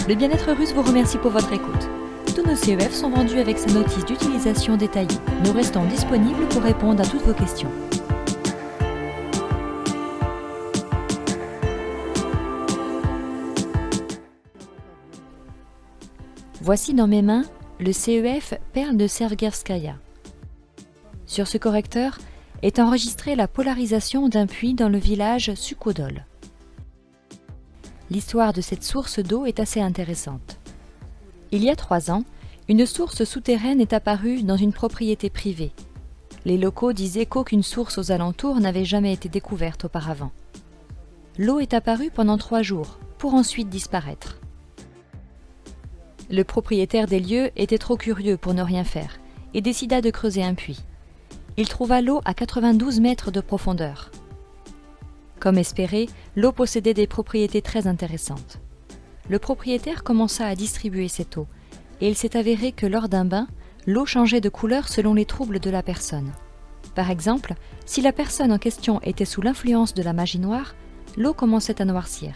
Le Bien-être Russe vous remercie pour votre écoute. Tous nos CEF sont vendus avec sa notice d'utilisation détaillée. Nous restons disponibles pour répondre à toutes vos questions. Voici dans mes mains le CEF Perle de Sergerskaya. Sur ce correcteur est enregistrée la polarisation d'un puits dans le village Sukhodol. L'histoire de cette source d'eau est assez intéressante. Il y a 3 ans, une source souterraine est apparue dans une propriété privée. Les locaux disaient qu'aucune source aux alentours n'avait jamais été découverte auparavant. L'eau est apparue pendant 3 jours, pour ensuite disparaître. Le propriétaire des lieux était trop curieux pour ne rien faire et décida de creuser un puits. Il trouva l'eau à 92 mètres de profondeur. Comme espéré, l'eau possédait des propriétés très intéressantes. Le propriétaire commença à distribuer cette eau et il s'est avéré que lors d'un bain, l'eau changeait de couleur selon les troubles de la personne. Par exemple, si la personne en question était sous l'influence de la magie noire, l'eau commençait à noircir.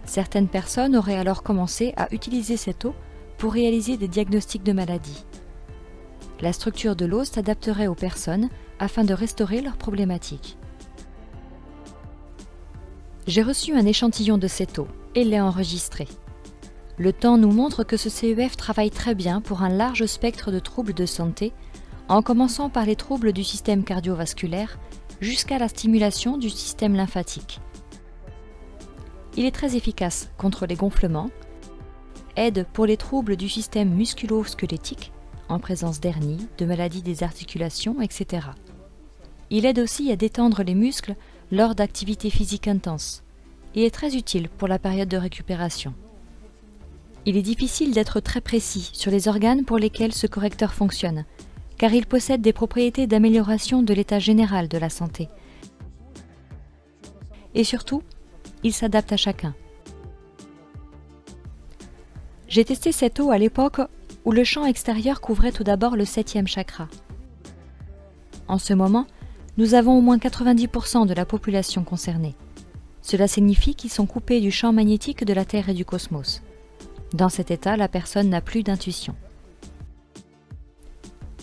Certaines personnes auraient alors commencé à utiliser cette eau pour réaliser des diagnostics de maladies. La structure de l'eau s'adapterait aux personnes afin de restaurer leurs problématiques. J'ai reçu un échantillon de cette eau et l'ai enregistré. Le temps nous montre que ce CEF travaille très bien pour un large spectre de troubles de santé, en commençant par les troubles du système cardiovasculaire jusqu'à la stimulation du système lymphatique. Il est très efficace contre les gonflements, aide pour les troubles du système musculo-squelettique, en présence d'hernie, de maladies des articulations, etc. Il aide aussi à détendre les muscles lors d'activités physiques intenses et est très utile pour la période de récupération. Il est difficile d'être très précis sur les organes pour lesquels ce correcteur fonctionne, car il possède des propriétés d'amélioration de l'état général de la santé. Et surtout, il s'adapte à chacun. J'ai testé cette eau à l'époque où le champ extérieur couvrait tout d'abord le 7e chakra. En ce moment, nous avons au moins 90% de la population concernée. Cela signifie qu'ils sont coupés du champ magnétique de la Terre et du cosmos. Dans cet état, la personne n'a plus d'intuition.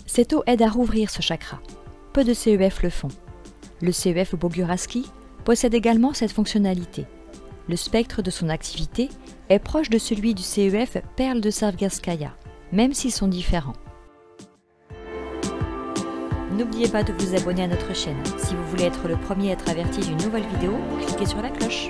Cette eau aide à rouvrir ce chakra. Peu de CEF le font. Le CEF Boguraski possède également cette fonctionnalité. Le spectre de son activité est proche de celui du CEF Perle de Sergerskaya, même s'ils sont différents. N'oubliez pas de vous abonner à notre chaîne. Si vous voulez être le premier à être averti d'une nouvelle vidéo, cliquez sur la cloche.